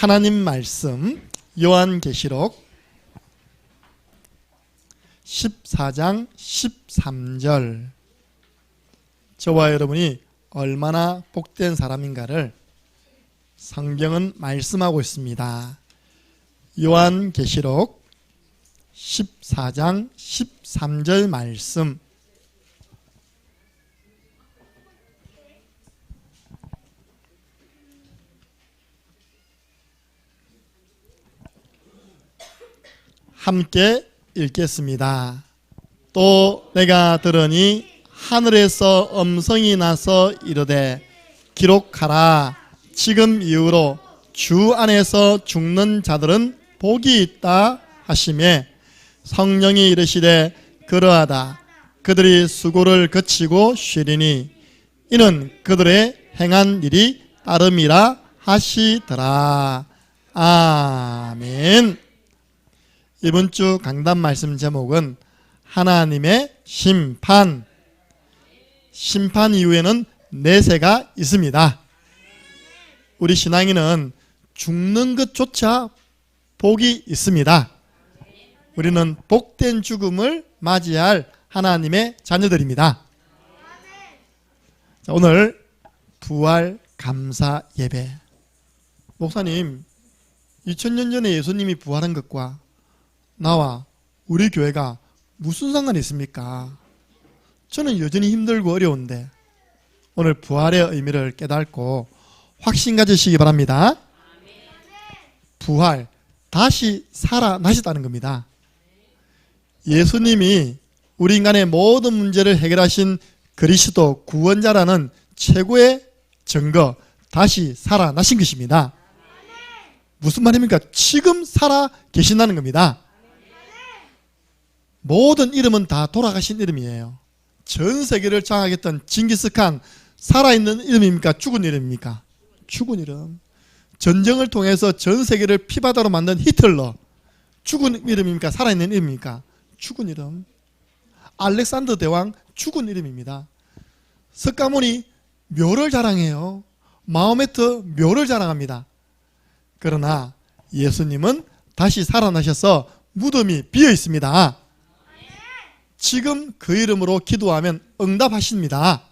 하나님 말씀 요한계시록 14장 13절, 저와 여러분이 얼마나 복된 사람인가를 성경은 말씀하고 있습니다. 요한계시록 14장 13절 말씀, 함께 읽겠습니다. 또 내가 들으니 하늘에서 음성이 나서 이르되 기록하라. 지금 이후로 주 안에서 죽는 자들은 복이 있다 하시매, 성령이 이르시되 그러하다. 그들이 수고를 그치고 쉬리니 이는 그들의 행한 일이 따름이라 하시더라. 아멘. 이번 주 강단 말씀 제목은 하나님의 심판. 심판 이후에는 내세가 있습니다. 우리 신앙인은 죽는 것조차 복이 있습니다. 우리는 복된 죽음을 맞이할 하나님의 자녀들입니다. 자, 오늘 부활 감사 예배. 목사님, 2000년 전에 예수님이 부활한 것과 나와 우리 교회가 무슨 상관이 있습니까? 저는 여전히 힘들고 어려운데 오늘 부활의 의미를 깨닫고 확신 가지시기 바랍니다. 부활, 다시 살아나셨다는 겁니다. 예수님이 우리 인간의 모든 문제를 해결하신 그리스도 구원자라는 최고의 증거, 다시 살아나신 것입니다. 무슨 말입니까? 지금 살아 계신다는 겁니다. 모든 이름은 다 돌아가신 이름이에요. 전 세계를 장악했던 징기스칸, 살아있는 이름입니까? 죽은 이름입니까? 죽은 이름. 전쟁을 통해서 전 세계를 피바다로 만든 히틀러, 죽은 이름입니까? 살아있는 이름입니까? 죽은 이름. 알렉산더 대왕, 죽은 이름입니다. 석가모니 묘를 자랑해요. 마호메트 묘를 자랑합니다. 그러나 예수님은 다시 살아나셔서 무덤이 비어 있습니다. 지금 그 이름으로 기도하면 응답하십니다.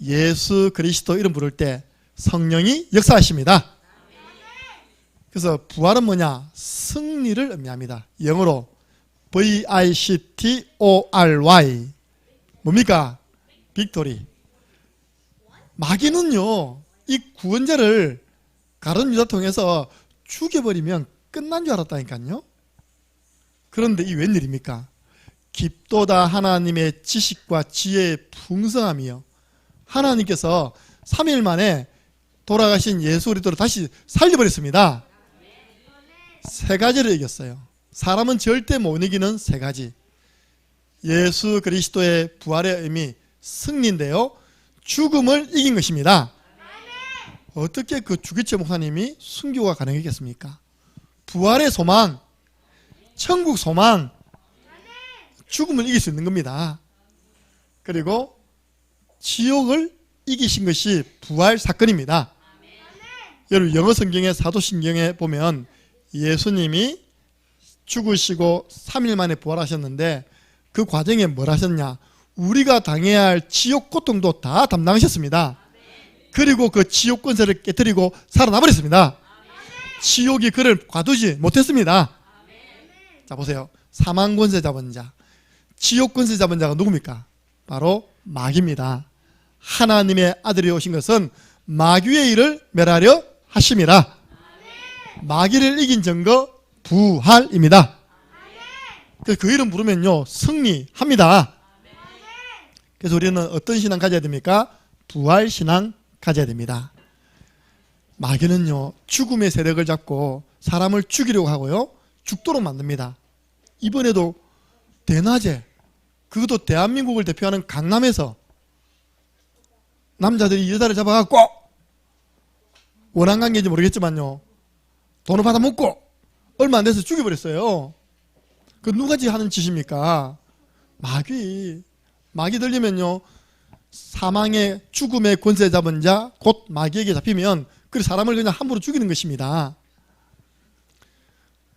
예수 그리스도 이름 부를 때 성령이 역사하십니다. 그래서 부활은 뭐냐? 승리를 의미합니다. 영어로 VICTORY, 뭡니까? 빅토리. 마귀는요, 이 구원자를 가룟 유다 통해서 죽여버리면 끝난 줄 알았다니까요. 그런데 이 웬일입니까? 깊도다 하나님의 지식과 지혜의 풍성함이요, 하나님께서 3일 만에 돌아가신 예수 그리스도를 다시 살려버렸습니다. 세 가지를 이겼어요. 사람은 절대 못 이기는 세 가지. 예수 그리스도의 부활의 의미, 승리인데요, 죽음을 이긴 것입니다. 어떻게 그 주기철 목사님이 순교가 가능했겠습니까? 부활의 소망, 천국 소망, 죽음을 이길 수 있는 겁니다. 그리고 지옥을 이기신 것이 부활 사건입니다. 여러분, 영어 성경의 사도신경에 보면 예수님이 죽으시고 3일 만에 부활하셨는데 그 과정에 뭘 하셨냐? 우리가 당해야 할 지옥 고통도 다 담당하셨습니다. 그리고 그 지옥 권세를 깨뜨리고 살아나 버렸습니다. 지옥이 그를 가두지 못했습니다. 자, 보세요. 사망 권세 잡은 자, 지옥 권세 잡은 자가 누굽니까? 바로 마귀입니다. 하나님의 아들이 오신 것은 마귀의 일을 멸하려 하심이라. 마귀를 이긴 증거 부활입니다. 그래서 그 이름 부르면요, 승리합니다. 그래서 우리는 어떤 신앙 가져야 됩니까? 부활 신앙 가져야 됩니다. 마귀는요, 죽음의 세력을 잡고 사람을 죽이려고 하고요, 죽도록 만듭니다. 이번에도 대낮에, 그것도 대한민국을 대표하는 강남에서 남자들이 여자를 잡아갖고, 원한관계인지 모르겠지만요, 돈을 받아먹고 얼마 안 돼서 죽여버렸어요. 그 누가 하는 짓입니까? 마귀. 마귀 들리면요, 사망의 죽음의 권세 잡은 자 곧 마귀에게 잡히면 그래서 사람을 그냥 함부로 죽이는 것입니다.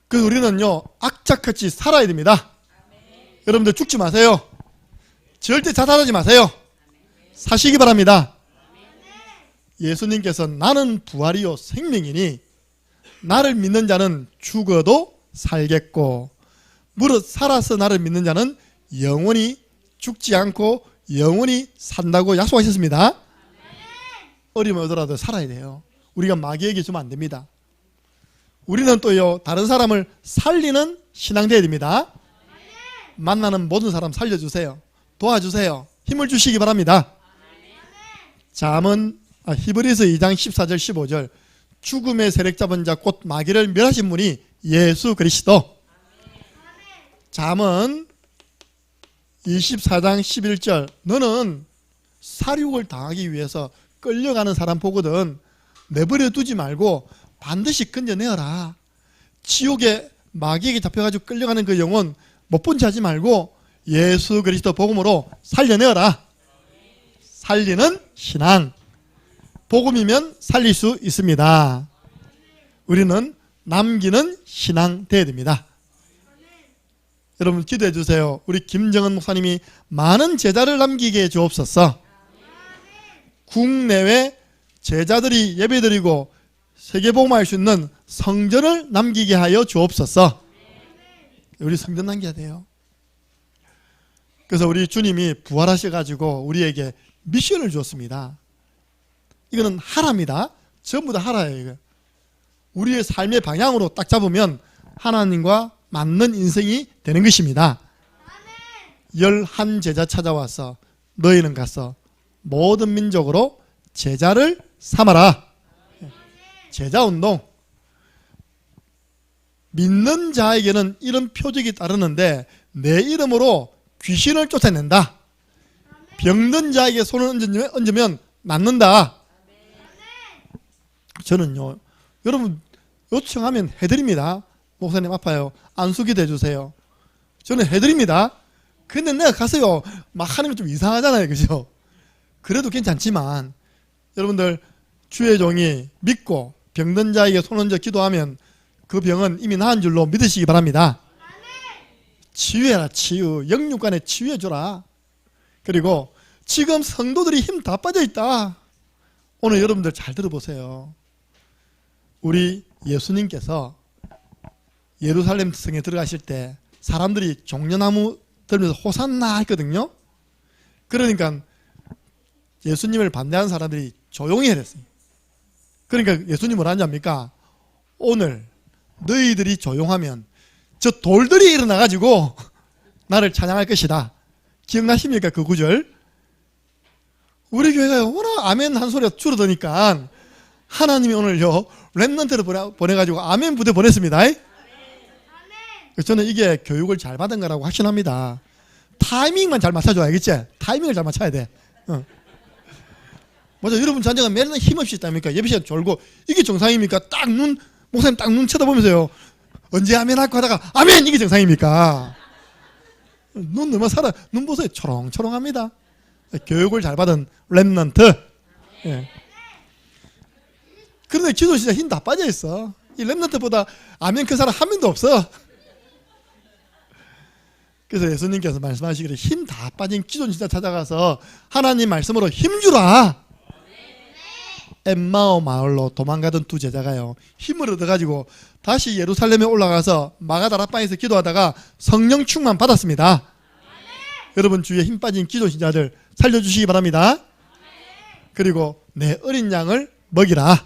그래서 우리는요, 악착같이 살아야 됩니다. 여러분들 죽지 마세요. 절대 자살하지 마세요. 사시기 바랍니다. 예수님께서 나는 부활이요 생명이니 나를 믿는 자는 죽어도 살겠고 무릇 살아서 나를 믿는 자는 영원히 죽지 않고 영원히 산다고 약속하셨습니다. 어려움이 오더라도 살아야 돼요. 우리가 마귀에게 주면 안 됩니다. 우리는 또요, 다른 사람을 살리는 신앙 되어야 됩니다. 만나는 모든 사람 살려주세요. 도와주세요. 힘을 주시기 바랍니다. 히브리서 2장 14절 15절 죽음의 세력 잡은 자 곧 마귀를 멸하신 분이 예수 그리스도. 잠언 24장 11절 너는 살육을 당하기 위해서 끌려가는 사람 보거든 내버려 두지 말고 반드시 건져내어라. 지옥에 마귀에게 잡혀가지고 끌려가는 그 영혼 못 본 채 하지 말고 예수 그리스도 복음으로 살려내어라. 살리는 신앙. 복음이면 살릴 수 있습니다. 우리는 남기는 신앙 되어야 됩니다. 여러분 기도해 주세요. 우리 김정은 목사님이 많은 제자를 남기게 해 주옵소서. 국내외 제자들이 예배드리고 세계복음할 수 있는 성전을 남기게 하여 주옵소서. 우리 성전 남겨야 돼요. 그래서 우리 주님이 부활하셔가지고 우리에게 미션을 주었습니다. 이거는 하라입니다. 전부 다 하라예요. 이거. 우리의 삶의 방향으로 딱 잡으면 하나님과 맞는 인생이 되는 것입니다. 11 제자 찾아와서 너희는 가서 모든 민족으로 제자를 삼아라. 제자운동. 믿는 자에게는 이런 표적이 따르는데 내 이름으로 귀신을 쫓아낸다. 병든 자에게 손을 얹으면 낫는다. 저는요, 여러분 요청하면 해드립니다. 목사님 아파요. 안수기도 해주세요. 저는 해드립니다. 근데 내가 가서요 막 하는 건 좀 이상하잖아요. 그죠? 그래도 괜찮지만 여러분들 주의 종이 믿고 병든 자에게 손 얹어 기도하면 그 병은 이미 나은 줄로 믿으시기 바랍니다. 치유해라. 치유. 영육간에 치유해줘라. 그리고 지금 성도들이 힘 다 빠져있다. 오늘 여러분들 잘 들어보세요. 우리 예수님께서 예루살렘 성에 들어가실 때 사람들이 종려나무 들면서 호산나 했거든요. 그러니까 예수님을 반대하는 사람들이 조용히 해랬어요. 그러니까 예수님 뭐라 하냐입니까? 오늘 너희들이 조용하면 저 돌들이 일어나가지고 나를 찬양할 것이다. 기억나십니까? 그 구절. 우리 교회가 워낙 아멘 한 소리가 줄어드니까 하나님이 오늘요 렘넌트를 보내가지고 아멘 부대 보냈습니다. 저는 이게 교육을 잘 받은 거라고 확신합니다. 타이밍만 잘 맞춰줘야 알겠지? 타이밍을 잘 맞춰야 돼. 맞아. 여러분 자녀가 맨날 힘없이 있답니까? 예배 시간 졸고 이게 정상입니까? 목사님 딱 눈 쳐다보면서요 언제 아멘 할까 하다가 아멘! 이게 정상입니까? 눈 너무 눈 보세요. 초롱초롱합니다. 교육을 잘 받은 렘넌트. 예. 그런데 기도 진짜 힘 다 빠져있어. 이 렘넌트보다 아멘 그 사람 한 명도 없어. 그래서 예수님께서 말씀하시기를 힘 다 빠진 기도 진짜 찾아가서 하나님 말씀으로 힘주라. 엠마오 마을로 도망가던 두 제자가요 힘을 얻어가지고 다시 예루살렘에 올라가서 마가다락방에서 기도하다가 성령 충만 받았습니다. 여러분 주위에 힘 빠진 기도 신자들 살려주시기 바랍니다. 그리고 내 어린 양을 먹이라.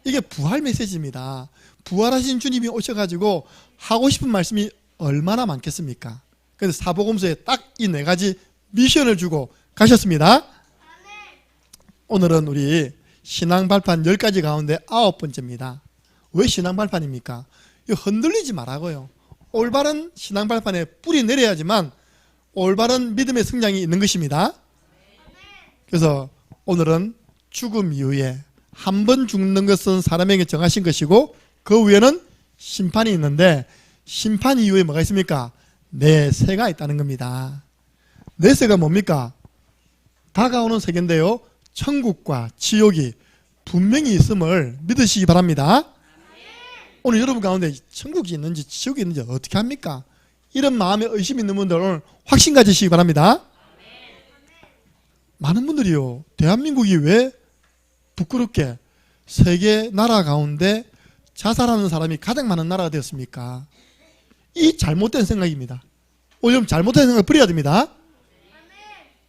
이게 부활 메시지입니다. 부활하신 주님이 오셔가지고 하고 싶은 말씀이 얼마나 많겠습니까? 그래서 사복음서에 딱 이 4가지 미션을 주고 가셨습니다. 오늘은 우리 신앙 발판 10가지 가운데 9번째입니다. 왜 신앙 발판입니까? 흔들리지 말라고요. 올바른 신앙 발판에 뿌리 내려야지만 올바른 믿음의 성장이 있는 것입니다. 그래서 오늘은 죽음 이후에 한 번 죽는 것은 사람에게 정하신 것이고 그 위에는 심판이 있는데 심판 이후에 뭐가 있습니까? 내세가 있다는 겁니다. 내세가 뭡니까? 다가오는 세계인데요 천국과 지옥이 분명히 있음을 믿으시기 바랍니다. 오늘 여러분 가운데 천국이 있는지 지옥이 있는지 어떻게 합니까? 이런 마음에 의심이 있는 분들 오늘 확신 가지시기 바랍니다. 많은 분들이요, 대한민국이 왜 부끄럽게 세계 나라 가운데 자살하는 사람이 가장 많은 나라가 되었습니까? 이 잘못된 생각입니다. 오늘 잘못된 생각 버려야 됩니다.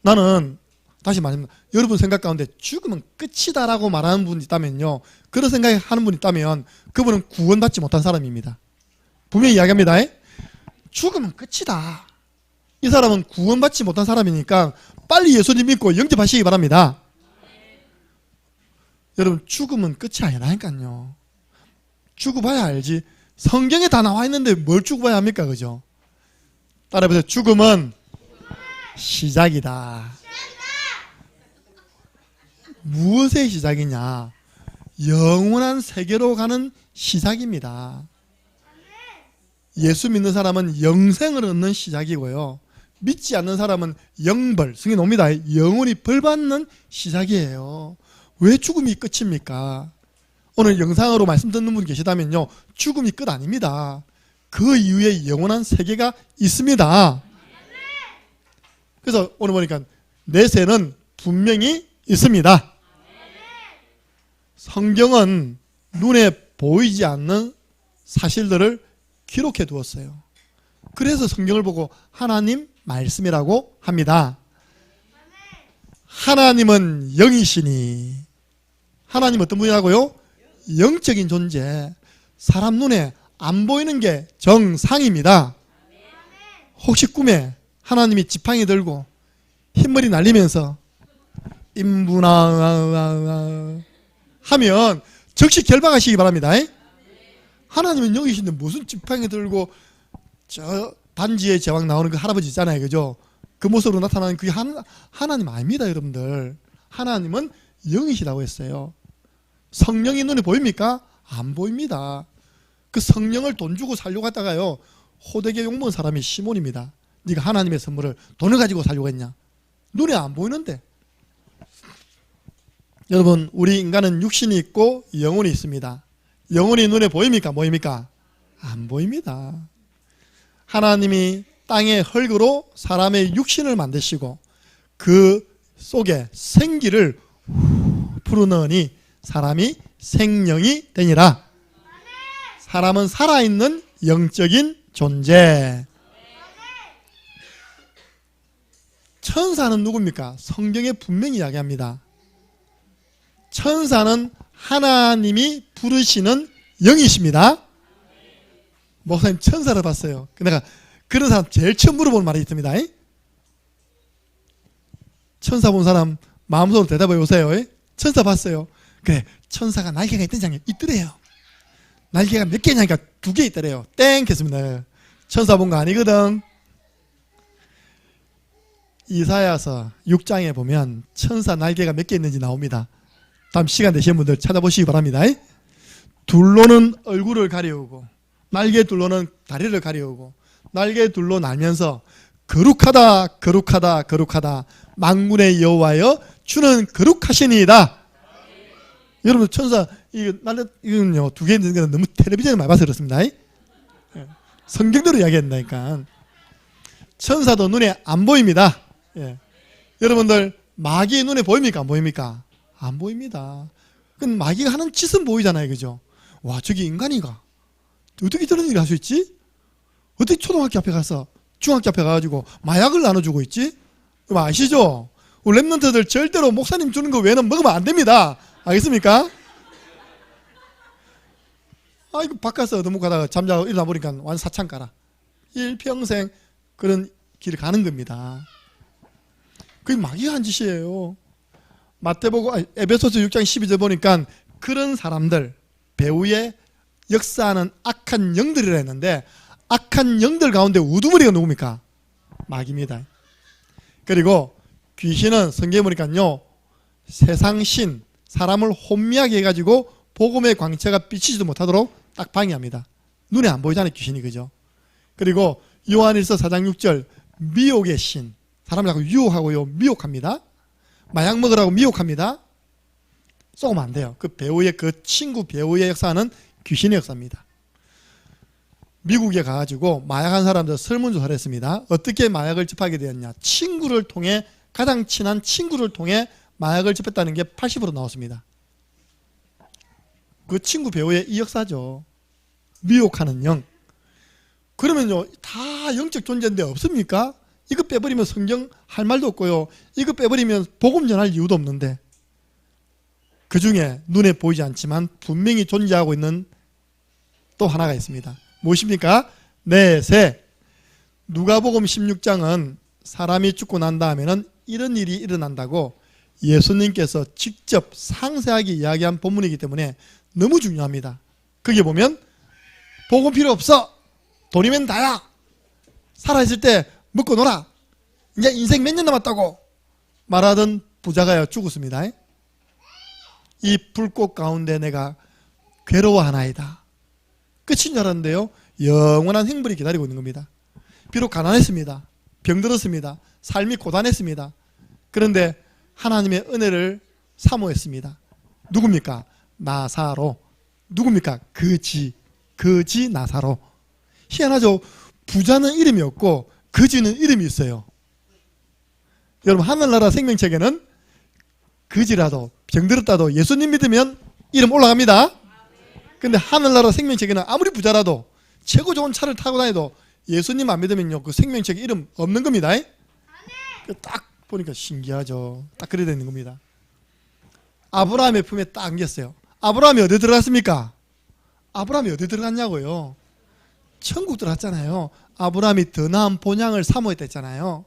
나는 다시 말합니다. 여러분 생각 가운데 죽으면 끝이다라고 말하는 분이 있다면요, 그런 생각하는 분이 있다면 그분은 구원받지 못한 사람입니다. 분명히 이야기합니다. 죽으면 끝이다. 이 사람은 구원받지 못한 사람이니까 빨리 예수님 믿고 영접하시기 바랍니다. 여러분 죽으면 끝이 아니라니까요. 죽어봐야 알지. 성경에 다 나와 있는데 뭘 죽어봐야 합니까? 그죠? 따라해보세요. 죽음은 시작이다. 무엇의 시작이냐? 영원한 세계로 가는 시작입니다. 예수 믿는 사람은 영생을 얻는 시작이고요, 믿지 않는 사람은 영벌, 승인 옵니다. 영원히 벌받는 시작이에요. 왜 죽음이 끝입니까? 오늘 영상으로 말씀 듣는 분 계시다면요, 죽음이 끝 아닙니다. 그 이후에 영원한 세계가 있습니다. 그래서 오늘 보니까 내세는 분명히 있습니다. 성경은 눈에 보이지 않는 사실들을 기록해 두었어요. 그래서 성경을 보고 하나님 말씀이라고 합니다. 하나님은 영이시니, 하나님 어떤 분이라고요? 영적인 존재, 사람 눈에 안 보이는 게 정상입니다. 혹시 꿈에 하나님이 지팡이 들고 흰머리 날리면서 인부나 하면 즉시 결박하시기 바랍니다. 하나님은 영이신데 무슨 지팡이 들고 저 반지의 제왕 나오는 그 할아버지 있잖아요, 그죠? 그 모습으로 나타나는 그게 하나님 아닙니다, 여러분들. 하나님은 영이시라고 했어요. 성령이 눈에 보입니까? 안 보입니다. 그 성령을 돈 주고 살려고 하다가요, 호되게 욕먹은 사람이 시몬입니다. 네가 하나님의 선물을 돈을 가지고 살려고 했냐? 눈에 안 보이는데. 여러분, 우리 인간은 육신이 있고 영혼이 있습니다. 영혼이 눈에 보입니까? 보입니까? 안 보입니다. 하나님이 땅의 흙으로 사람의 육신을 만드시고 그 속에 생기를 풀어넣으니 사람이 생명이 되니라. 사람은 살아있는 영적인 존재. 천사는 누굽니까? 성경에 분명히 이야기합니다. 천사는 하나님이 부르시는 영이십니다. 목사님 천사를 봤어요. 내가 그런 사람 제일 처음 물어보는 말이 있습니다. 천사 본 사람 마음속으로 대답해 보세요. 천사 봤어요. 그래, 천사가 날개가 있던 장면 있더래요. 날개가 몇 개냐니까 2개 있더래요. 땡 했습니다. 천사 본 거 아니거든. 이사야서 6장에 보면 천사 날개가 몇 개 있는지 나옵니다. 다음 시간 되시는 분들 찾아보시기 바랍니다. 둘로는 얼굴을 가려우고 날개 둘로는 다리를 가려우고 날개 둘로 날면서 거룩하다 거룩하다 거룩하다 만군의 여호와여 주는 거룩하시니이다. 여러분 천사 이거는요 2개 있는 건 너무 텔레비전에 많이 봐서 그렇습니다. 성경대로 이야기한다니까. 천사도 눈에 안 보입니다. 여러분들 마귀 눈에 보입니까? 안 보입니까? 안 보입니다. 그럼 마귀가 하는 짓은 보이잖아요, 그죠? 와, 저기 인간이가 어떻게 저런 일을 할 수 있지? 어떻게 초등학교 앞에 가서 중학교 앞에 가가지고 마약을 나눠주고 있지? 그럼 아시죠? 우리 랩런트들 절대로 목사님 주는 거 외에는 먹으면 안 됩니다. 알겠습니까? 아, 이거 바깥에서 얻어먹고 가다가 잠자고 일어나 보니까 완전 사창 가라. 일평생 그런 길을 가는 겁니다. 그게 마귀가 한 짓이에요. 에베소서 6장 12절 보니까 그런 사람들, 배후에 역사하는 악한 영들이라 했는데 악한 영들 가운데 우두머리가 누굽니까? 마귀입니다. 그리고 귀신은 성경에 보니까요, 세상 신, 사람을 혼미하게 해가지고 복음의 광채가 비치지도 못하도록 딱 방해합니다. 눈에 안 보이잖아요, 귀신이, 그죠? 그리고 요한일서 4장 6절 미혹의 신, 사람을 자꾸 유혹하고요, 미혹합니다. 마약 먹으라고 미혹합니다. 쏘면 안 돼요. 그 배우의 그 친구 배우의 역사는 귀신의 역사입니다. 미국에 가가지고 마약한 사람들 설문조사를 했습니다. 어떻게 마약을 접하게 되었냐. 친구를 통해, 가장 친한 친구를 통해 마약을 접했다는 게 80% 나왔습니다. 그 친구 배우의 이 역사죠. 미혹하는 영. 그러면요, 다 영적 존재인데 없습니까? 이거 빼버리면 성경 할 말도 없고요. 이거 빼버리면 복음 전할 이유도 없는데, 그 중에 눈에 보이지 않지만 분명히 존재하고 있는 또 하나가 있습니다. 무엇입니까? 내세. 누가복음 16장은 사람이 죽고 난 다음에는 이런 일이 일어난다고 예수님께서 직접 상세하게 이야기한 본문이기 때문에 너무 중요합니다. 거기에 보면 복음 필요 없어. 돈이면 다야. 살아있을 때 먹고 놀아. 이제 인생 몇 년 남았다고 말하던 부자가 죽었습니다. 이 불꽃 가운데 내가 괴로워하나이다. 끝인 줄 알았는데요, 영원한 행복이 기다리고 있는 겁니다. 비록 가난했습니다. 병들었습니다. 삶이 고단했습니다. 그런데 하나님의 은혜를 사모했습니다. 누굽니까? 나사로. 누굽니까? 거지 나사로. 희한하죠? 부자는 이름이 없고 거지는 이름이 있어요. 여러분, 하늘나라 생명책에는 거지라도 병들었다도 예수님 믿으면 이름 올라갑니다. 근데 하늘나라 생명책에는 아무리 부자라도 최고 좋은 차를 타고 다녀도 예수님 안 믿으면요, 그 생명책에 이름 없는 겁니다. 딱 보니까 신기하죠. 딱 그래 되는 겁니다. 아브라함의 품에 딱 안겼어요. 아브라함이 어디 들어갔습니까? 아브라함이 어디 들어갔냐고요? 천국 들어갔잖아요. 아브라함이 더 나은 본향을 사모했다 했잖아요.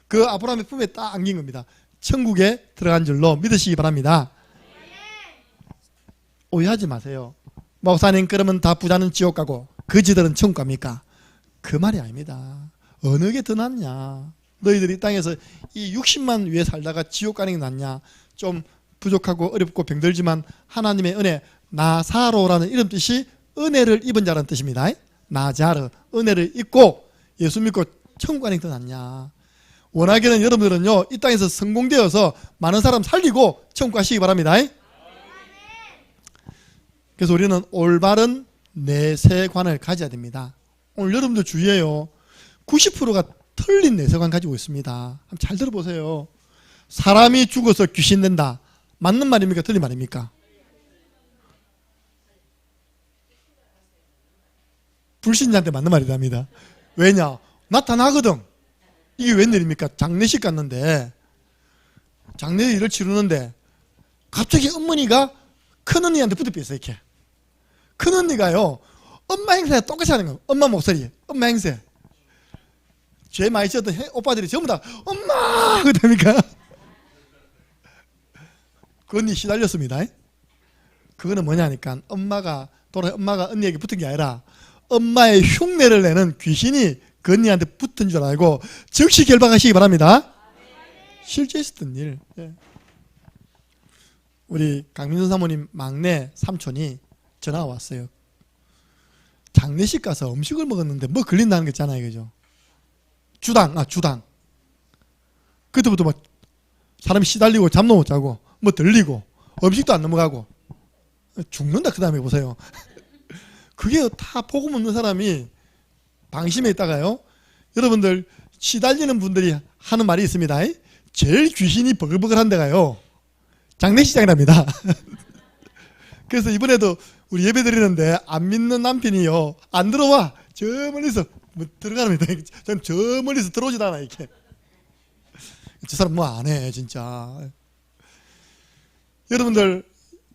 그 아브라함의 품에 딱 안긴 겁니다. 천국에 들어간 줄로 믿으시기 바랍니다. 오해하지 마세요. 목사님, 그러면 다 부자는 지옥 가고 거지들은 천국 갑니까? 그 말이 아닙니다. 어느 게 더 낫냐? 너희들이 이 땅에서 이 60만 위에 살다가 지옥 가는 게 낫냐? 좀 부족하고 어렵고 병들지만 하나님의 은혜, 나사로라는 이름 뜻이 은혜를 입은 자라는 뜻입니다. 나자르, 은혜를 입고 예수 믿고 천국 가는 게 더 낫냐? 원하기는 여러분들은요, 이 땅에서 성공되어서 많은 사람 살리고 천국 가시기 바랍니다. 그래서 우리는 올바른 내세관을 가져야 됩니다. 오늘 여러분들 주의해요. 90%가 틀린 내세관 가지고 있습니다. 한번 잘 들어보세요. 사람이 죽어서 귀신 된다. 맞는 말입니까? 틀린 말입니까? 불신자한테 맞는 말이랍니다. 왜냐? 나타나거든. 이게 웬일입니까? 장례식 갔는데, 장례일을 치르는데 갑자기 어머니가 큰언니한테 붙어있어요. 이렇게 큰언니가요, 엄마 행세 똑같이 하는 거예요. 엄마 목소리, 엄마 행세. 죄 많이 지었던 오빠들이 전부 다 엄마 그러니까 그 언니 시달렸습니다. 그거는 뭐냐니까, 엄마가 언니에게 붙은 게 아니라 엄마의 흉내를 내는 귀신이 그 언니한테 붙은 줄 알고 즉시 결박하시기 바랍니다. 실제 있었던 일. 우리 강민선 사모님 막내 삼촌이 전화가 왔어요. 장례식 가서 음식을 먹었는데 뭐 걸린다는 거 있잖아요. 그죠? 주당. 그때부터 막 사람이 시달리고 잠도 못 자고 뭐 들리고 음식도 안 넘어가고 죽는다. 그 다음에 보세요. 그게 다 복음 없는 사람이 방심해 있다가요, 여러분들 시달리는 분들이 하는 말이 있습니다. 제일 귀신이 버글버글한 데가요, 장례식장이랍니다. 그래서 이번에도 우리 예배 드리는데 안 믿는 남편이요, 안 들어와. 저 멀리서 뭐 들어가랍니다. 저는 저 멀리서 들어오지도 않아. 이렇게. 저 사람 뭐 안 해 진짜. 여러분들,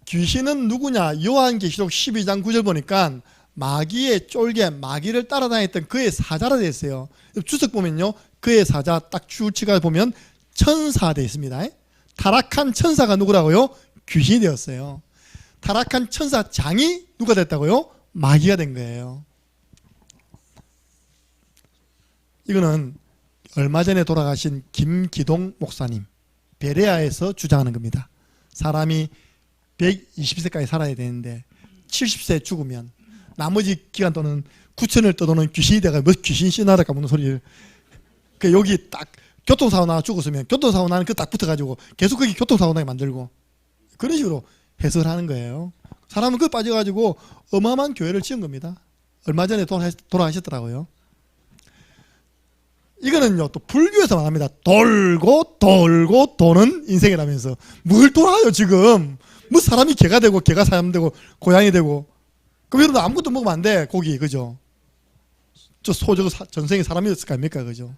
귀신은 누구냐? 요한계시록 12장 9절 보니까 마귀의 쫄개, 마귀를 따라다녔던 그의 사자라 되어 있어요. 주석 보면요, 그의 사자 딱 줄치가 보면 천사 되어 있습니다. 타락한 천사가 누구라고요? 귀신이 되었어요. 타락한 천사장이 누가 됐다고요? 마귀가 된 거예요. 이거는 얼마 전에 돌아가신 김기동 목사님, 베레아에서 주장하는 겁니다. 사람이 120세까지 살아야 되는데 70세 죽으면 나머지 기간 동안 9천을 떠도는 귀신이 돼가 뭐 귀신 신나라 까먹는 소리를. 그 여기 딱 교통사고 나 죽었으면 교통사고 나는 그 딱 붙어가지고 계속 거기 교통사고 나게 만들고, 그런 식으로 해석을 하는 거예요. 사람은 그 빠져가지고 어마어마한 교회를 지은 겁니다. 얼마 전에 돌아가셨더라고요. 이거는요, 또 불교에서 말합니다. 돌고 돌고 도는 인생이라면서. 뭘 돌아요 지금. 뭐 사람이 개가 되고 개가 사람 되고 고양이 되고. 그럼 여러분 아무것도 먹으면 안 돼. 고기, 그죠? 저 소 저거 전생에 사람이었을 거 아닙니까, 그죠?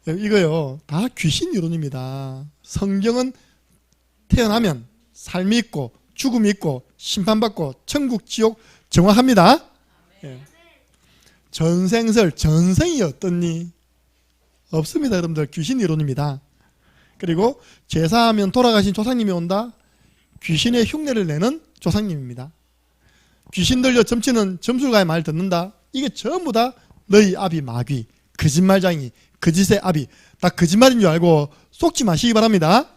이거요 다 귀신 이론입니다. 성경은 태어나면 삶이 있고 죽음이 있고 심판받고 천국 지옥 정확합니다. 예. 전생설 전생이 어떻니? 없습니다. 여러분들 귀신 이론입니다. 그리고 제사하면 돌아가신 조상님이 온다. 귀신의 흉내를 내는 조상님입니다. 귀신 들려 점치는 점술가의 말 듣는다. 이게 전부 다 너희 아비 마귀, 거짓말장이, 거짓의 아비, 다 거짓말인 줄 알고 속지 마시기 바랍니다.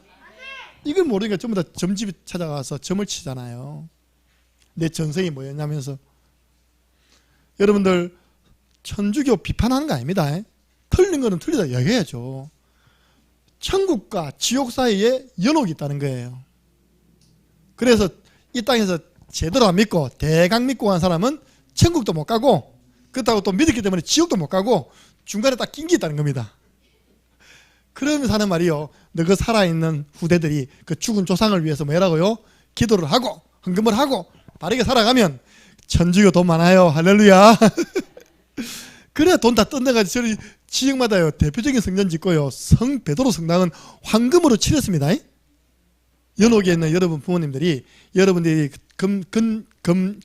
이걸 모르니까 전부 다 점집 찾아가서 점을 치잖아요. 내 전생이 뭐였냐면서. 여러분들 천주교 비판하는 거 아닙니다. 틀린 거는 틀리다 얘기해야죠. 천국과 지옥 사이에 연옥이 있다는 거예요. 그래서 이 땅에서 제대로 안 믿고 대강 믿고 간 사람은 천국도 못 가고, 그렇다고 또 믿었기 때문에 지옥도 못 가고 중간에 딱 낀 게 있다는 겁니다. 그러면서 하는 말이요, 너 그 살아있는 후대들이 그 죽은 조상을 위해서 뭐라고요? 기도를 하고 헌금을 하고 바르게 살아가면 천주교 돈 많아요. 할렐루야. 그래야 돈 다 뜯어가지고 저희 지역마다요 대표적인 성전 짓고요, 성 베드로 성당은 황금으로 칠했습니다. 연옥에 있는 여러분 부모님들이, 여러분들이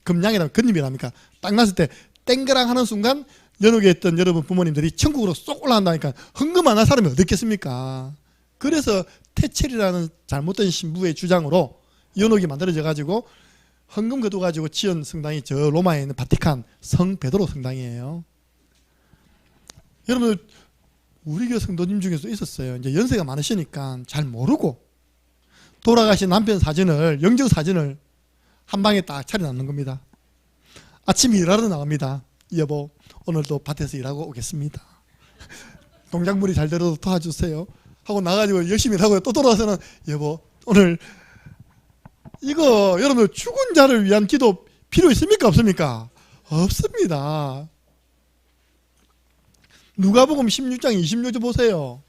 금양이라면 금잎이랍니까? 딱 났을 때 땡그랑 하는 순간 연옥에 있던 여러분 부모님들이 천국으로 쏙 올라간다니까 헌금 안 할 사람이 어디 있겠습니까? 그래서 태첼이라는 잘못된 신부의 주장으로 연옥이 만들어져 가지고 헌금 거둬 가지고 지은 성당이 저 로마에 있는 바티칸 성 베드로 성당이에요. 여러분 우리 교회 성도님 중에서 있었어요. 이제 연세가 많으시니까 잘 모르고 돌아가신 남편 사진을, 영정 사진을 한 방에 딱 차려놨는 겁니다. 아침에 일하러 나갑니다. 여보, 오늘도 밭에서 일하고 오겠습니다. 농작물이 잘 되도록 도와주세요 하고 나가지고 열심히 일하고 또 돌아와서는 여보, 오늘 이거 여러분 죽은 자를 위한 기도 필요 있습니까? 없습니까? 없습니다. 누가복음 16장 26절 보세요.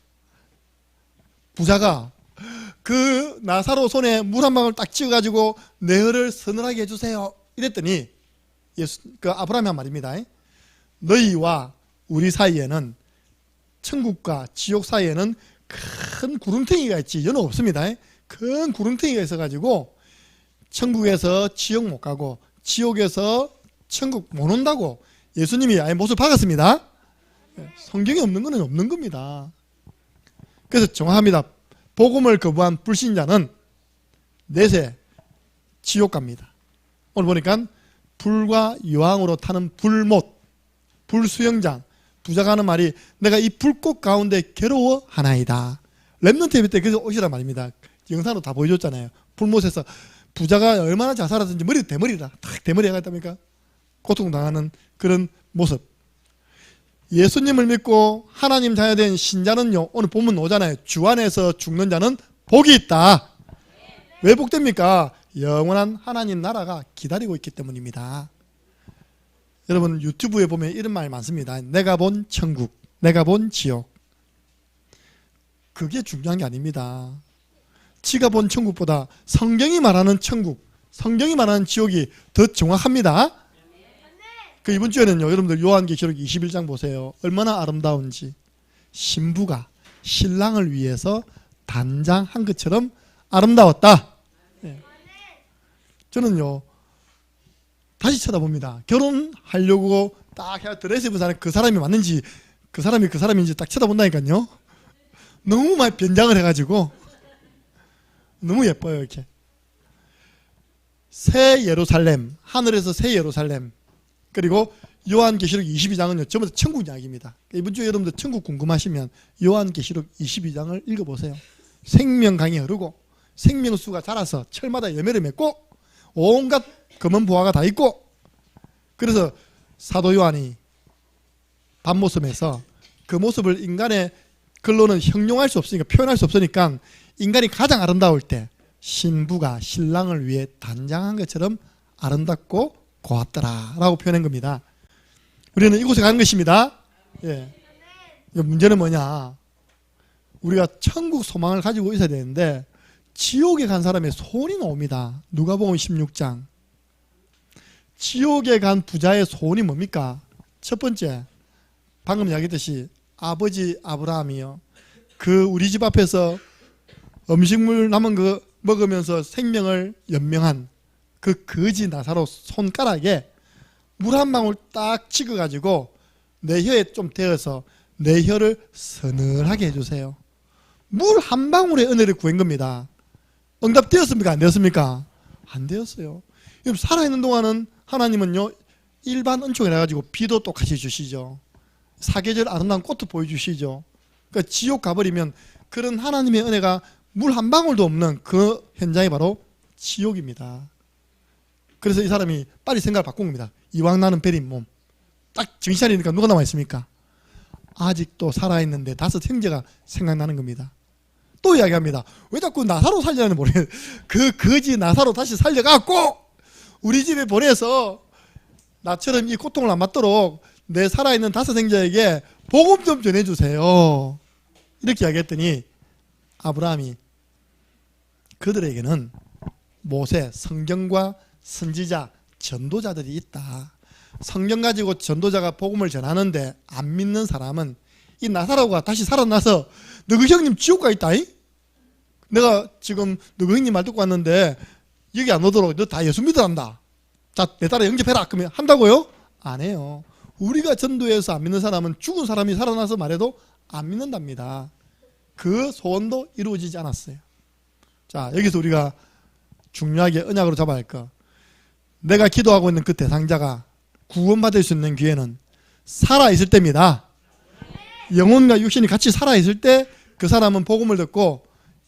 부자가 그 나사로 손에 물 한 방울 딱 찍어가지고 내흘을 서늘하게 해주세요 이랬더니 그 아브라함이 한 말입니다. 너희와 우리 사이에는, 천국과 지옥 사이에는 큰 구름탱이가 있지 연옥 없습니다. 큰 구름탱이가 있어가지고 천국에서 지옥 못 가고 지옥에서 천국 못 온다고 예수님이 아예 못을 박았습니다. 성경에 없는 거는 없는 겁니다. 그래서 정확합니다. 복음을 거부한 불신자는 내세 지옥 갑니다. 오늘 보니까 불과 유황으로 타는 불못, 불수영장, 부자가 하는 말이 내가 이 불꽃 가운데 괴로워하나이다. 렘넌트 예배 때 그래서 오시란 말입니다. 영상으로 다 보여줬잖아요. 불못에서 부자가 얼마나 잘 살았는지 머리 대머리다 탁 대머리 해가 있답니까? 고통당하는 그런 모습. 예수님을 믿고 하나님 자녀된 신자는요, 오늘 본문 오잖아요. 주 안에서 죽는 자는 복이 있다. 왜 복됩니까? 영원한 하나님 나라가 기다리고 있기 때문입니다. 여러분 유튜브에 보면 이런 말 많습니다. 내가 본 천국, 내가 본 지옥. 그게 중요한 게 아닙니다. 지가 본 천국보다 성경이 말하는 천국, 성경이 말하는 지옥이 더 정확합니다. 그 이번 주에는요, 여러분들 요한계시록 21장 보세요. 얼마나 아름다운지. 신부가 신랑을 위해서 단장한 것처럼 아름다웠다. 네. 저는요 다시 쳐다봅니다. 결혼하려고 딱 드레스 입은 사람이 그 사람이 맞는지, 그 사람이 그 사람인지 딱 쳐다본다니까요. 너무 많이 변장을 해가지고 너무 예뻐요. 이렇게 새 예루살렘, 하늘에서 새 예루살렘. 그리고 요한계시록 22장은요 전부 다 천국 이야기입니다. 이번 주에 여러분들 천국 궁금하시면 요한계시록 22장을 읽어보세요. 생명강이 흐르고 생명수가 자라서 철마다 열매를 맺고 온갖 검은 보화가 다 있고, 그래서 사도 요한이 밤모습에서 그 모습을 인간의 글로는 형용할 수 없으니까, 표현할 수 없으니까 인간이 가장 아름다울 때 신부가 신랑을 위해 단장한 것처럼 아름답고 고왔더라 라고 표현한 겁니다. 우리는 이곳에 가는 것입니다. 예. 문제는 뭐냐, 우리가 천국 소망을 가지고 있어야 되는데 지옥에 간 사람의 소원이 나옵니다. 누가복음 16장. 지옥에 간 부자의 소원이 뭡니까? 첫 번째, 방금 이야기했듯이 아버지 아브라함이요, 그 우리 집 앞에서 음식물 남은 거 먹으면서 생명을 연명한 그 거지 나사로 손가락에 물 한 방울 딱 찍어가지고 내 혀에 좀 대어서 내 혀를 서늘하게 해주세요. 물 한 방울의 은혜를 구한 겁니다. 응답되었습니까? 안 되었습니까? 안 되었어요. 살아있는 동안은 하나님은요, 일반 은총을 해가지고 비도 똑같이 주시죠. 사계절 아름다운 꽃도 보여주시죠. 그러니까 지옥 가버리면 그런 하나님의 은혜가 물 한 방울도 없는 그 현장이 바로 지옥입니다. 그래서 이 사람이 빨리 생각을 바꾼 겁니다. 이왕 나는 베린 몸, 딱 정신 차리니까 누가 남아있습니까? 아직도 살아있는데 5 형제가 생각나는 겁니다. 또 이야기합니다. 왜 자꾸 나사로 살려는 모르겠어요. 그 거지 나사로 다시 살려갖고 우리 집에 보내서 나처럼 이 고통을 안 받도록 내 살아있는 5 형제에게 복음 좀 전해주세요. 이렇게 이야기했더니 아브라함이 그들에게는 모세, 성경과 선지자, 전도자들이 있다. 성경 가지고 전도자가 복음을 전하는데 안 믿는 사람은 이 나사로가 다시 살아나서 너그 형님 지옥 가 있다. 내가 지금 너그 형님 말 듣고 왔는데 여기 안 오도록 너 다 예수 믿어란다. 자, 내 딸에 영접해라. 그러면 한다고요? 안 해요. 우리가 전도해서 안 믿는 사람은 죽은 사람이 살아나서 말해도 안 믿는답니다. 그 소원도 이루어지지 않았어요. 자, 여기서 우리가 중요하게 언약으로 잡아야 할 거, 내가 기도하고 있는 그 대상자가 구원받을 수 있는 기회는 살아있을 때입니다. 영혼과 육신이 같이 살아있을 때 그 사람은 복음을 듣고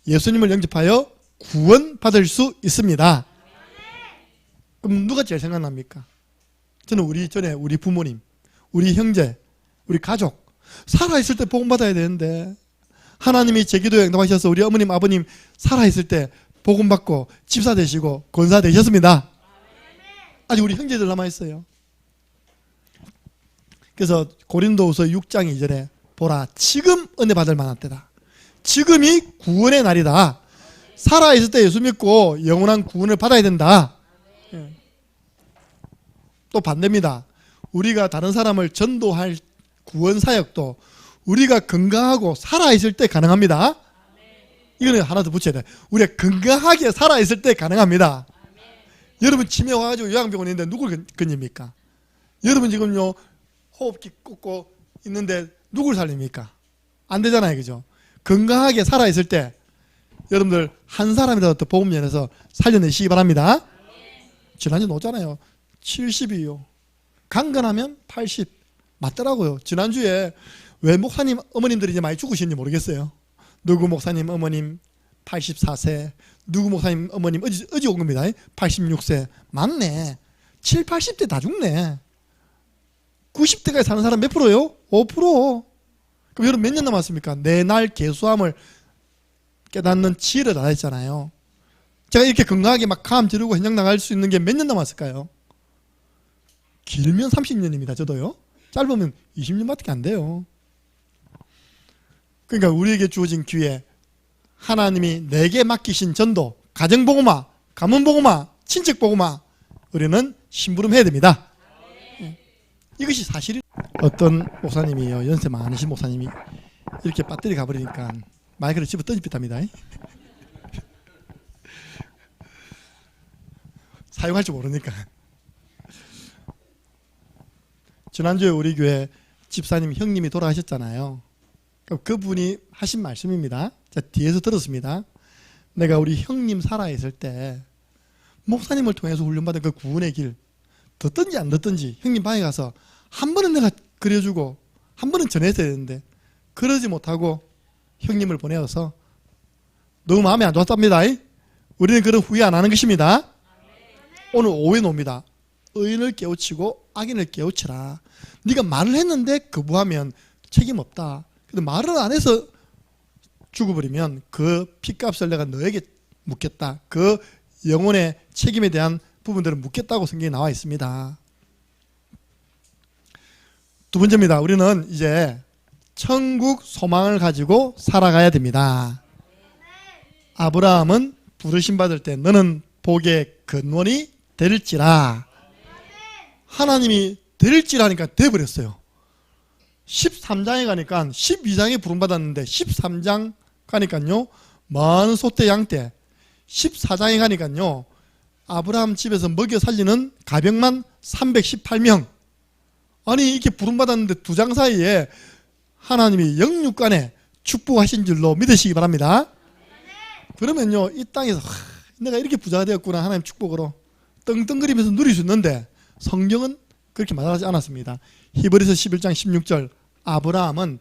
예수님을 영접하여 구원받을 수 있습니다. 그럼 누가 제일 생각납니까? 저는 우리 부모님, 우리 형제, 우리 가족 살아있을 때 복음받아야 되는데 하나님이 제 기도에 응답하셔서 우리 어머님, 아버님 살아있을 때 복음받고 집사 되시고 권사 되셨습니다. 아직 우리 형제들 남아있어요. 그래서 고린도후서 6장 2절에 보라, 지금 은혜 받을 만한 때다. 지금이 구원의 날이다. 살아있을 때 예수 믿고 영원한 구원을 받아야 된다. 또 반대입니다. 우리가 다른 사람을 전도할 구원 사역도 우리가 건강하고 살아있을 때 가능합니다. 이거는 하나 더 붙여야 돼. 우리가 건강하게 살아있을 때 가능합니다. 여러분 치매 와가지고 요양병원에 있는데 누굴 건집니까? 여러분 지금요 호흡기 꽂고 있는데 누굴 살립니까? 안 되잖아요, 그죠? 건강하게 살아있을 때 여러분들 한 사람이라도 더 복음 전해서 살려내시기 바랍니다. 지난주 놓잖아요. 70이요. 강건하면 80. 맞더라고요. 지난주에 왜 목사님 어머님들이 이제 많이 죽으시는지 모르겠어요. 누구 목사님 어머님 84세, 누구 목사님 어머님 어제 온 겁니다. 86세. 맞네. 7, 80대 다 죽네. 90대까지 사는 사람 몇 프로요? 5%. 그럼 여러분 몇 년 남았습니까? 내 날 계수함을 깨닫는 지혜를 다 했잖아요. 제가 이렇게 건강하게 막 감 지르고 현장 나갈 수 있는 게 몇 년 남았을까요? 길면 30년입니다. 저도요. 짧으면 20년밖에 안 돼요. 그러니까 우리에게 주어진 기회, 하나님이 내게 맡기신 전도, 가정복음화, 가문복음화, 친척복음화, 우리는 심부름해야 됩니다. 이것이 사실이. 어떤 목사님이요, 연세 많으신 목사님이 이렇게 배터리 가버리니까 마이크를 집어 던집니다. 사용할 줄 모르니까. 지난주에 우리 교회 집사님 형님이 돌아가셨잖아요. 그분이 하신 말씀입니다. 자, 뒤에서 들었습니다. 내가 우리 형님 살아있을 때 목사님을 통해서 훈련받은 그 구원의 길 듣든지 안 듣든지 형님 방에 가서 한 번은 내가 그려주고 한 번은 전했어야 되는데 그러지 못하고 형님을 보내어서 너무 마음에 안 좋았답니다. 우리는 그런 후회 안 하는 것입니다. 오늘 오후에 놉니다. 의인을 깨우치고 악인을 깨우치라. 네가 말을 했는데 거부하면 책임 없다. 근데 말을 안 해서 죽어버리면 그 핏값을 내가 너에게 묻겠다. 그 영혼의 책임에 대한 부분들을 묻겠다고 성경에 나와 있습니다. 두 번째입니다. 우리는 이제 천국 소망을 가지고 살아가야 됩니다. 아브라함은 부르심 받을 때 너는 복의 근원이 될지라, 하나님이 될지라니까 돼버렸어요. 13장에 가니까 12장에 부름받았는데 13장 가니까요 많은 소떼 양떼, 14장에 가니까요 아브라함 집에서 먹여 살리는 가병만 318명. 아니 이렇게 부름받았는데 2장 사이에 하나님이 영육간에 축복하신 줄로 믿으시기 바랍니다. 그러면요 이 땅에서 내가 이렇게 부자가 되었구나, 하나님 축복으로 떵떵거리면서 누릴 수 있는데 성경은 그렇게 말하지 않았습니다. 히브리서 11장 16절, 아브라함은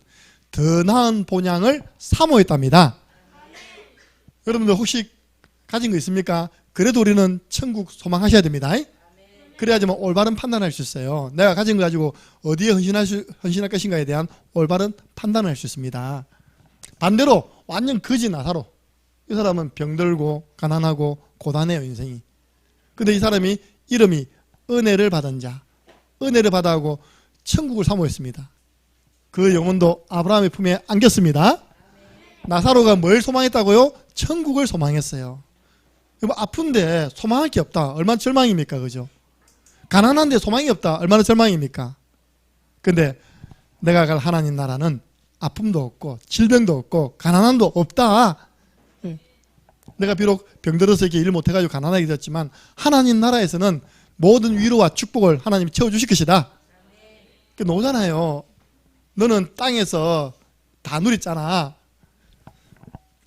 더 나은 본향을 사모했답니다. 여러분들 혹시 가진 거 있습니까? 그래도 우리는 천국 소망하셔야 됩니다. 그래야지만 올바른 판단을 할 수 있어요. 내가 가진 거 가지고 어디에 헌신할 것인가에 대한 올바른 판단을 할 수 있습니다. 반대로 완전 거지 나사로, 이 사람은 병들고 가난하고 고단해요 인생이. 근데 이 사람이 이름이 은혜를 받은 자, 은혜를 받아하고 천국을 사모했습니다. 그 영혼도 아브라함의 품에 안겼습니다. 나사로가 뭘 소망했다고요? 천국을 소망했어요. 아픈데 소망할 게 없다, 얼마나 절망입니까? 그죠? 가난한데 소망이 없다, 얼마나 절망입니까? 근데 내가 갈 하나님 나라는 아픔도 없고 질병도 없고 가난함도 없다. 내가 비록 병들어서 이렇게 일 못해가지고 가난하게 되었지만 하나님 나라에서는 모든 위로와 축복을 하나님이 채워주실 것이다. 노잖아요. 너는 땅에서 다 누렸잖아.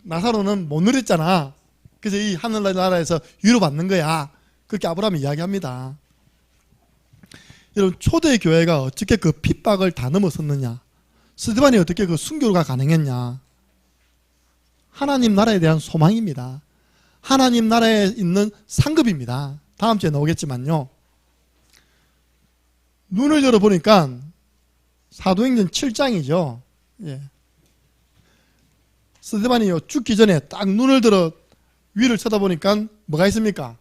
나사로는 못 누렸잖아. 그래서 이 하늘나라에서 위로받는 거야. 그렇게 아브라함이 이야기합니다. 여러분, 초대교회가 어떻게 그 핍박을 다 넘어섰느냐, 스데반이 어떻게 그 순교가 가능했냐, 하나님 나라에 대한 소망입니다. 하나님 나라에 있는 상급입니다. 다음 주에 나오겠지만요, 눈을 열어보니까 사도행전 7장이죠. 예. 스데반이 죽기 전에 딱 눈을 들어 위를 쳐다보니까 뭐가 있습니까?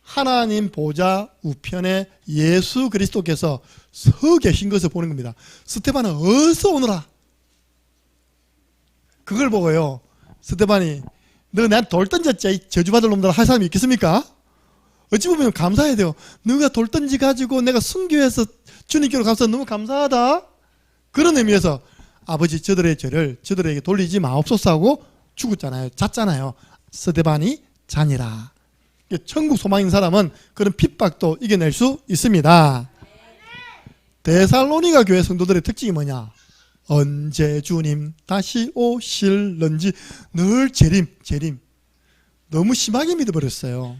하나님 보좌 우편에 예수 그리스도께서 서 계신 것을 보는 겁니다. 스데반은 어디서 오너라? 그걸 보고요, 스데반이 너 나한테 돌 던졌지, 저주받을 놈들 할 사람이 있겠습니까? 어찌 보면 감사해야 돼요. 너가 돌 던지 가지고 내가 순교해서 주님께로 가서 너무 감사하다. 그런 의미에서 아버지 저들의 죄를 저들에게 돌리지 마옵소서 하고 죽었잖아요. 잤잖아요. 스데반이 잔이라. 천국 소망인 사람은 그런 핍박도 이겨낼 수 있습니다. 데살로니가 교회 성도들의 특징이 뭐냐? 언제 주님 다시 오실런지 늘 재림. 너무 심하게 믿어버렸어요.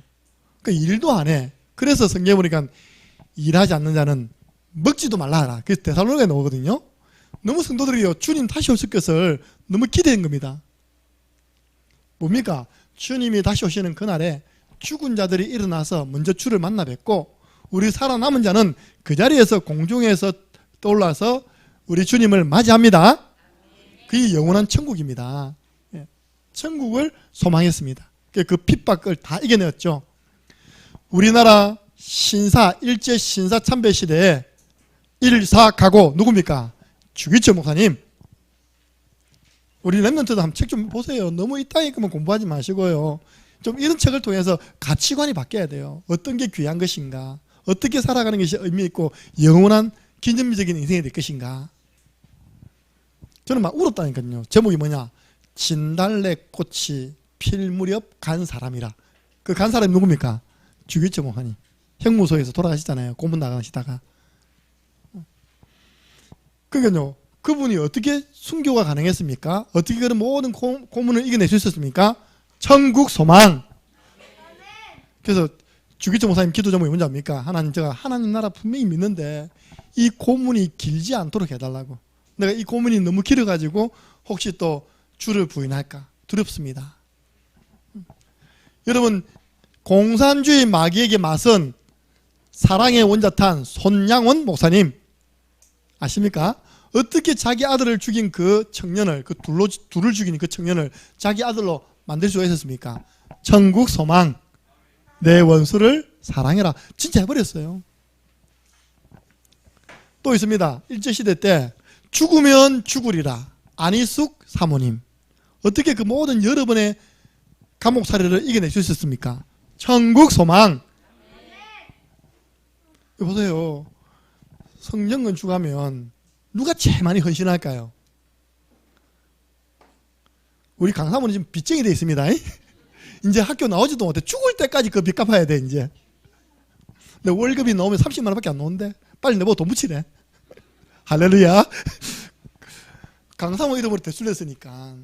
그러니까 일도 안 해. 그래서 성경에 보니까 일하지 않는 자는 먹지도 말라 하라. 그래서 데살로니가에 나오거든요. 너무 성도들이요, 주님 다시 오실 것을 너무 기대한 겁니다. 뭡니까? 주님이 다시 오시는 그날에 죽은 자들이 일어나서 먼저 주를 만나 뵙고, 우리 살아남은 자는 그 자리에서 공중에서 떠올라서 우리 주님을 맞이합니다. 그게 영원한 천국입니다. 천국을 소망했습니다. 그 핍박을 다 이겨냈죠. 우리나라 신사, 일제 신사 참배 시대에 일사가고 누굽니까? 주기철 목사님. 우리 랩런트도 한번 책 좀 보세요. 너무 이 땅에 있으면 공부하지 마시고요. 좀 이런 책을 통해서 가치관이 바뀌어야 돼요. 어떤 게 귀한 것인가, 어떻게 살아가는 것이 의미 있고 영원한 기념비적인 인생이 될 것인가. 저는 막 울었다니까요. 제목이 뭐냐? 진달래꽃이 필 무렵 간 사람이라. 그 간 사람이 누굽니까? 주기철 목사님. 형무소에서 돌아가시잖아요. 고문 나가시다가. 그러니까요, 그분이 어떻게 순교가 가능했습니까? 어떻게 그런 모든 고문을 이겨낼 수 있었습니까? 천국 소망. 그래서 주기철 목사님 기도 제목이 뭔지 압니까? 하나님, 제가 하나님 나라 분명히 믿는데 이 고문이 길지 않도록 해달라고. 내가 이 고문이 너무 길어가지고 혹시 또 주를 부인할까 두렵습니다. 여러분, 공산주의 마귀에게 맞선 사랑의 원자탄 손양원 목사님 아십니까? 어떻게 자기 아들을 죽인 그 청년을, 그 둘을 죽인 그 청년을 자기 아들로 만들 수가 있었습니까? 천국 소망, 내 원수를 사랑해라. 진짜 해버렸어요. 또 있습니다. 일제시대 때 죽으면 죽으리라. 안희숙 사모님. 어떻게 그 모든 여러 번의 감옥살이를 이겨낼 수 있었습니까? 천국 소망. 보세요. 성령 건축하면 누가 제일 많이 헌신할까요? 우리 강사모는 지금 빚쟁이 돼 있습니다. 이제 학교 나오지도 못해. 죽을 때까지 그 빚 갚아야 돼 이제. 근데 월급이 나오면 30만 원밖에 안 나오는데 빨리 내보고 돈 붙이래. 할렐루야. 강사모 이름으로 대출했으니까.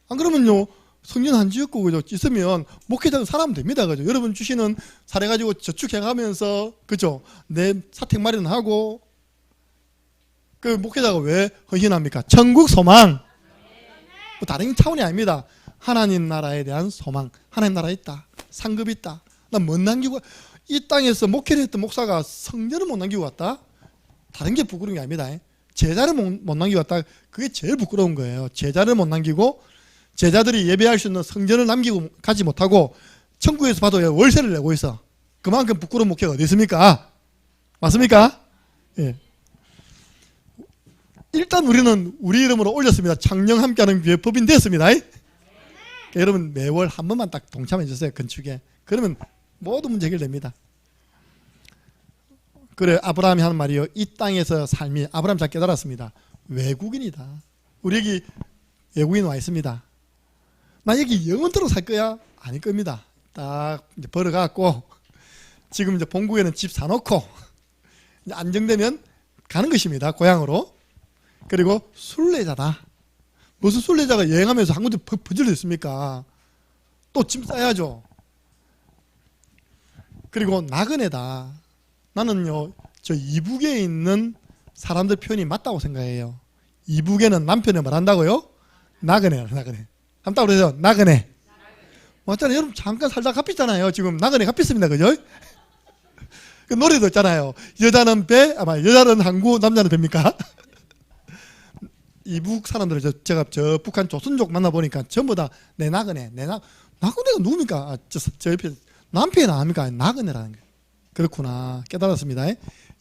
안 그러면요 성년 한 지었고 그죠? 있으면 목회자는 사람 됩니다. 그죠? 여러분 주시는 사례 가지고 저축해가면서 그죠? 내 사택 마련하고 그 목회자가 왜 헌신합니까? 천국 소망. 뭐 다른 차원이 아닙니다. 하나님 나라에 대한 소망. 하나님 나라에 있다. 상급이 있다. 난 못 남기고 이 땅에서 목회를 했던 목사가 성전을 못 남기고 왔다. 다른 게 부끄러운 게 아닙니다. 제자를 못 남기고 왔다. 그게 제일 부끄러운 거예요. 제자를 못 남기고 제자들이 예배할 수 있는 성전을 남기고 가지 못하고 천국에서 봐도 월세를 내고 있어. 그만큼 부끄러운 목회가 어디 있습니까? 맞습니까? 예. 일단 우리는 우리 이름으로 올렸습니다. 창녕 함께하는 교회 법인 됐습니다. 여러분 매월 한 번만 딱 동참해 주세요. 건축에. 그러면 모든 문제 해결됩니다. 그래 아브라함이 하는 말이요. 이 땅에서 삶이 아브라함 잘 깨달았습니다. 외국인이다. 우리 여기 외국인 와 있습니다. 나 여기 영원토록 살 거야? 아닐 겁니다. 딱 이제 벌어갖고 지금 이제 본국에는 집 사놓고 이제 안정되면 가는 것입니다. 고향으로. 그리고 순례자다. 무슨 순례자가 여행하면서 한 군데 퍼즐려 있습니까? 또 짐 싸야죠. 그리고 나그네다. 나는요 저 이북에 있는 사람들 표현이 맞다고 생각해요. 이북에는 남편이 뭘 한다고요? 나그네. 한다고 그래서 나그네. 맞잖아요. 여러분 잠깐 살다 갚있잖아요. 지금 나그네 갚있습니다. 그죠? 그 노래도 있잖아요. 여자는 배, 아마 여자는 항구, 남자는 배입니까? 이북 사람들을 제가 저 북한 조선족 만나보니까 전부 다 내 나그네. 나그네가 누굽니까? 아, 저 옆에 남편이 나갑니까? 나그네라는 거예요. 그렇구나. 깨달았습니다.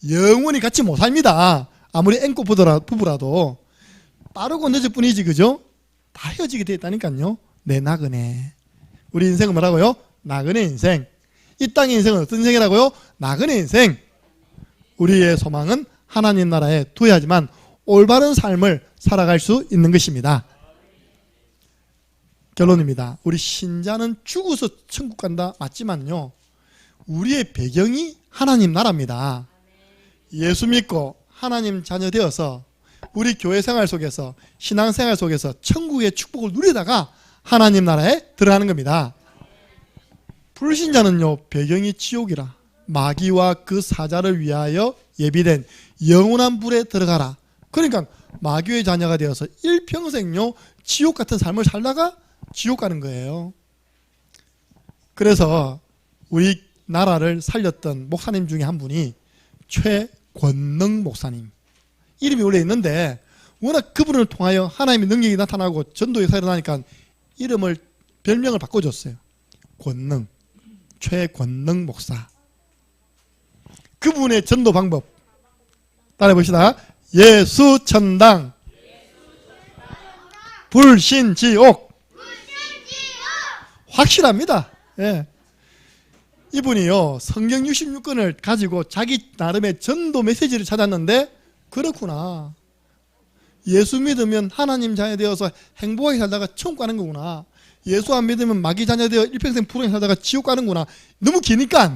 영원히 같이 못 삽니다. 아무리 앵꼬 부부라도 빠르고 늦을 뿐이지 그죠? 다 헤어지게 돼 있다니까요. 내 나그네. 우리 인생은 뭐라고요? 나그네 인생. 이 땅의 인생은 어떤 인생이라고요? 나그네 인생. 우리의 소망은 하나님 나라에 두어야 하지만 올바른 삶을 살아갈 수 있는 것입니다. 결론입니다. 우리 신자는 죽어서 천국 간다 맞지만요. 우리의 배경이 하나님 나라입니다. 예수 믿고 하나님 자녀 되어서 우리 교회 생활 속에서 신앙생활 속에서 천국의 축복을 누리다가 하나님 나라에 들어가는 겁니다. 불신자는요 배경이 지옥이라 마귀와 그 사자를 위하여 예비된 영원한 불에 들어가라. 그러니까 마귀의 자녀가 되어서 일평생요 지옥 같은 삶을 살다가 지옥 가는 거예요. 그래서 우리 나라를 살렸던 목사님 중에 한 분이 최권능 목사님 이름이 원래 있는데 워낙 그분을 통하여 하나님의 능력이 나타나고 전도의 사역이 일어나니까 이름을 별명을 바꿔줬어요. 권능, 최권능 목사. 그분의 전도 방법 따라해 봅시다. 예수천당, 불신지옥. 확실합니다. 예. 이분이요 성경 66권을 가지고 자기 나름의 전도 메시지를 찾았는데 그렇구나. 예수 믿으면 하나님 자녀 되어서 행복하게 살다가 천국 가는 거구나. 예수 안 믿으면 마귀 자녀 되어 일평생 불행히 살다가 지옥 가는구나. 너무 기니까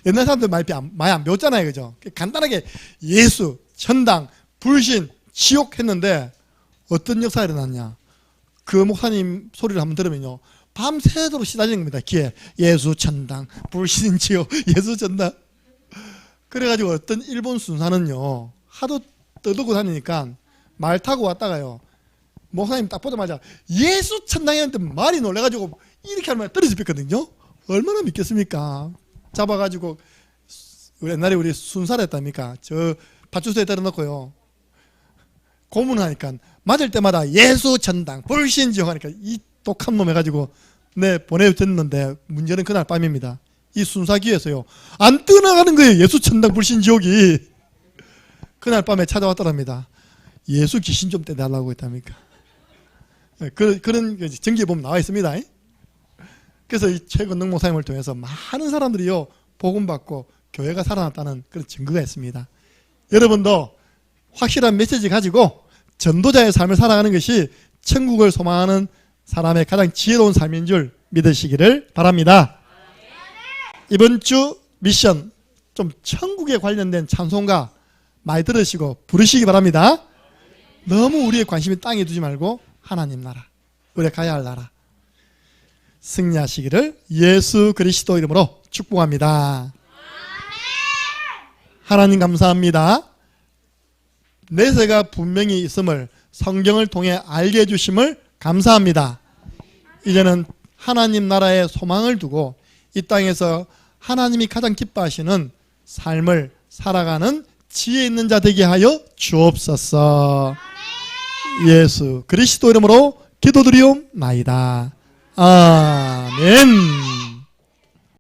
옛날 사람들 많이 안 배웠잖아요. 그죠? 간단하게 예수, 천당, 불신, 지옥 했는데 어떤 역사가 일어났냐. 그 목사님 소리를 한번 들으면요 밤새도록 시달리는 겁니다. 귀에 예수 천당, 불신 지옥, 예수 천당. 그래가지고 어떤 일본 순사는요 하도 떠들고 다니니까 말 타고 왔다가요 목사님 딱 보자마자 예수 천당이한테 말이 놀래가지고 이렇게 하면 떨어져 뺐거든요. 얼마나 믿겠습니까? 잡아가지고 옛날에 우리 순사를 했답니까? 저 파출소에 때려넣고요 고문하니까 맞을 때마다 예수 천당, 불신 지옥 하니까 이 똑한 놈 해가지고 보내줬는데 문제는 그날 밤입니다. 이 순사기에서요 안 떠나가는 거예요. 예수 천당 불신지옥이. 그날 밤에 찾아왔더랍니다. 예수 귀신 좀 떼달라고 했답니까? 그런 전기에 보면 나와 있습니다. 그래서 이 최건능 목사님을 통해서 많은 사람들이요 복음받고 교회가 살아났다는 그런 증거가 있습니다. 여러분도 확실한 메시지 가지고 전도자의 삶을 살아가는 것이 천국을 소망하는 사람의 가장 지혜로운 삶인 줄 믿으시기를 바랍니다. 이번 주 미션 좀 천국에 관련된 찬송가 많이 들으시고 부르시기 바랍니다. 너무 우리의 관심이 땅에 두지 말고 하나님 나라, 우리가 가야 할 나라 승리하시기를 예수 그리스도 이름으로 축복합니다. 하나님 감사합니다. 내세가 분명히 있음을 성경을 통해 알게 해주심을 감사합니다. 이제는 하나님 나라의 소망을 두고 이 땅에서 하나님이 가장 기뻐하시는 삶을 살아가는 지혜 있는 자 되게 하여 주옵소서. 예수 그리스도 이름으로 기도드리옵나이다. 아멘.